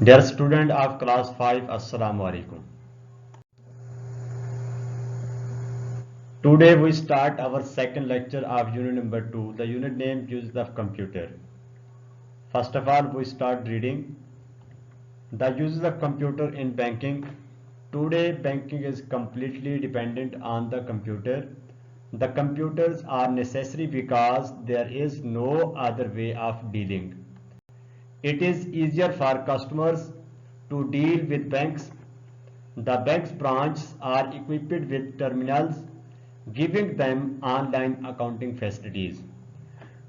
Dear student of class 5, Assalamu alaikum. Today we start our second lecture of unit number 2, the unit name Uses of Computer. First of all, we start reading the uses of computer in banking. Today, banking is completely dependent on the computer. The computers are necessary because there is no other way of dealing. It is easier for customers to deal with banks. The bank's branches are equipped with terminals, giving them online accounting facilities.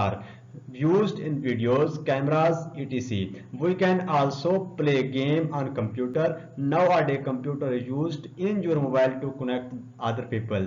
are used in videos, cameras, etc. We can also play game on computer. Nowadays computer is used in your mobile to connect other people.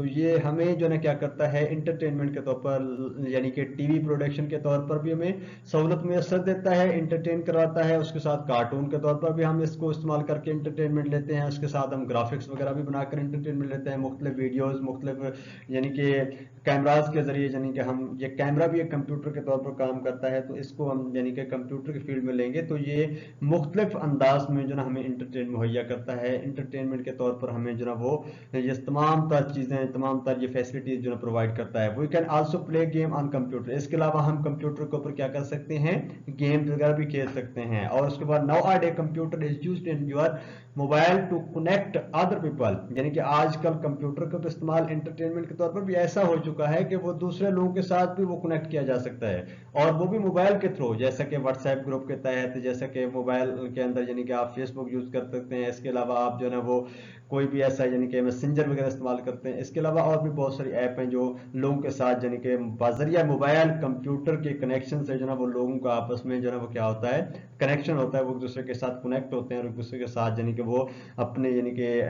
تو یہ ہمیں جو ہے کیا کرتا ہے entertainment کے طور پر یعنی کہ ٹی وی پروڈکشن کے طور پر بھی ہمیں سہولت میسر دیتا ہے، انٹرٹین کرواتا ہے، اس کے ساتھ کارٹون کے طور پر بھی ہم اس کو استعمال کر کے انٹرٹینمنٹ لیتے ہیں، اس کے ساتھ ہم گرافکس وغیرہ بھی بنا کر انٹرٹینمنٹ لیتے ہیں، مختلف ویڈیوز، مختلف یعنی کہ کیمراز کے ذریعے، یعنی کہ ہم یہ کیمرہ بھی ایک کمپیوٹر کے طور پر کام کرتا ہے، تو اس کو ہم یعنی کہ کمپیوٹر کی فیلڈ میں لیں گے تو یہ مختلف انداز میں جو نا ہمیں انٹرٹین مہیا کرتا ہے، انٹرٹینمنٹ کے طور پر ہمیں جو نا وہ یہ تمام تر چیزیں، تمام تر یہ فیسلٹیز جو نا پرووائڈ کرتا ہے. We can also play game on computer, اس کے علاوہ ہم کمپیوٹر کے اوپر کیا کر سکتے ہیں، گیمز وغیرہ بھی کھیل سکتے ہیں. اور اس کے بعد now a day computer is used in your mobile to connect other people, یعنی کہ آج کل کمپیوٹر کا استعمال انٹرٹینمنٹ کے طور پر بھی ایسا ہو چکا ہے کہ وہ دوسرے لوگوں کے ساتھ بھی وہ کنیکٹ کیا جا سکتا ہے، اور وہ بھی موبائل کے تھرو، جیسا کہ واٹس ایپ گروپ کے تحت، جیسا کہ موبائل کے اندر یعنی کہ آپ فیس بک یوز کر سکتے ہیں. اس کے علاوہ آپ جو ہے نا وہ کوئی بھی ایسا یعنی کہ میسنجر وغیرہ استعمال کرتے ہیں. اس کے علاوہ اور بھی بہت ساری ایپ ہیں جو لوگوں کے ساتھ یعنی کہ بذریعہ موبائل کمپیوٹر کے کنیکشن سے جو ہے وہ لوگوں کا آپس میں جو ہے وہ کیا ہوتا ہے، کنیکشن ہوتا ہے، وہ ایک دوسرے کے ساتھ کنیکٹ ہوتے ہیں اور ایک دوسرے کے ساتھ یعنی کہ وہ اپنے یعنی کہ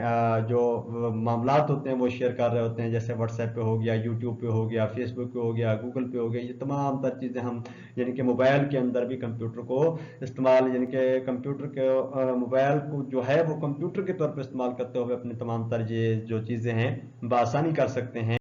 جو معاملات ہوتے ہیں وہ شیئر کر رہے ہوتے ہیں، جیسے واٹس ایپ پہ ہو گیا، یوٹیوب پہ ہو گیا، فیس بک پہ ہو گیا، گوگل پہ ہو گیا. یہ تمام تر چیزیں ہم یعنی کہ موبائل کے اندر بھی کمپیوٹر کو استعمال یعنی کہ کمپیوٹر کے موبائل کو جو ہے وہ کمپیوٹر کے طور پر استعمال کرتے ہوئے اپنے تمام تر یہ جو چیزیں ہیں بآسانی کر سکتے ہیں.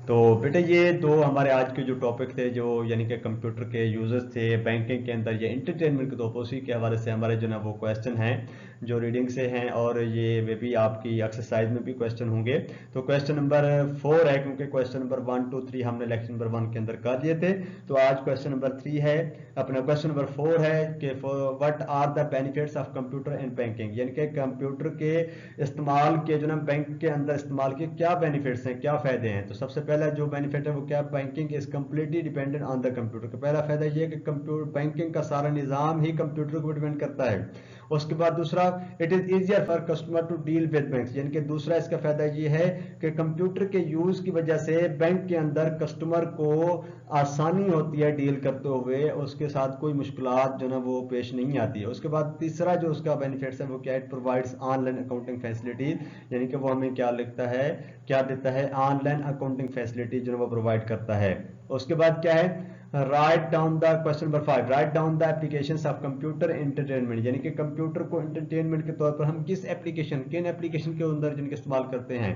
تو بیٹے یہ دو ہمارے آج کے جو ٹاپک تھے، جو یعنی کہ کمپیوٹر کے یوزز تھے بینکنگ کے اندر یا انٹرٹینمنٹ کے طور پر، اسی کے حوالے سے ہمارے جو نا وہ کویسچن ہیں جو ریڈنگ سے ہیں، اور یہ بھی آپ کی ایکسرسائز میں بھی کویسچن ہوں گے. تو کویسچن نمبر 4 ہے، کیونکہ کویسچن نمبر 1 2 3 ہم نے لیکچر نمبر 1 کے اندر کر لیے تھے، تو آج کویسچن نمبر 3 ہے. اپنا کویسچن نمبر 4 ہے کہ what are the benefits of computer in banking, یعنی کہ کمپیوٹر کے استعمال کے جو نا بینک کے اندر استعمال کے کیا بینیفٹس ہیں، کیا فائدے ہیں. تو سب سے پہلا جو بینیفٹ ہے وہ کیا، banking is completely dependent on the computer. کا پہلا فائدہ یہ ہے کہ کمپیوٹر بینکنگ کا سارا نظام ہی کمپیوٹر کو ڈیپینڈ کرتا ہے. اس کے بعد دوسرا، it is easier for customer to deal with banks, یعنی کہ دوسرا اس کا فائدہ یہ ہے کہ کمپیوٹر کے یوز کی وجہ سے بینک کے اندر کسٹمر کو آسانی ہوتی ہے ڈیل کرتے ہوئے، اس کے ساتھ کوئی مشکلات جو نا وہ پیش نہیں آتی ہے. اس کے بعد تیسرا جو اس کا بینیفٹس ہے وہ کیا ہے، it provides on line accounting facilities, یعنی کہ وہ ہمیں کیا لکھتا ہے، کیا دیتا ہے، آن لائن اکاؤنٹنگ فیسلٹی جو وہ پرووائڈ کرتا ہے. اس کے بعد کیا ہے، write down the question number 5، write down the applications of computer entertainment, یعنی کہ کمپیوٹر کو انٹرٹینمنٹ کے طور پر ہم کس ایپلیکیشن، کن ایپلیکیشن کے اندر جن کے استعمال کرتے ہیں.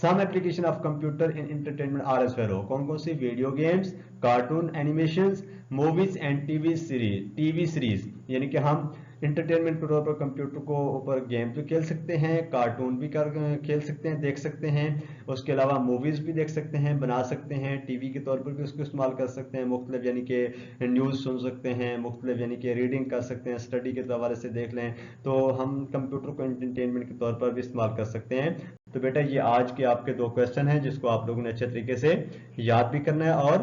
Some application of computer in entertainment are as follow, کون کون سی، video games, cartoon, animations, movies and TV series, یعنی کہ ہم انٹرٹینمنٹ کے طور پر کمپیوٹر کو اوپر گیم بھی کھیل سکتے ہیں، کارٹون بھی کھیل سکتے ہیں، دیکھ سکتے ہیں. اس کے علاوہ موویز بھی دیکھ سکتے ہیں، بنا سکتے ہیں، ٹی وی کے طور پر بھی اس کو استعمال کر سکتے ہیں، مختلف یعنی کہ نیوز سن سکتے ہیں، مختلف یعنی کہ ریڈنگ کر سکتے ہیں، اسٹڈی کے حوالے سے دیکھ لیں، تو ہم کمپیوٹر کو انٹرٹینمنٹ کے طور پر بھی استعمال کر سکتے ہیں. تو بیٹا یہ آج کے آپ کے 2 کویسچن ہیں جس کو آپ لوگوں نے اچھے طریقے سے یاد بھی کرنا ہے اور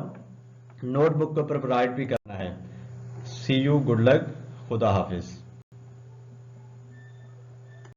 نوٹ بک کے اوپر رائٹ بھی کرنا ہے. سی یو، گڈ لک، خدا حافظ.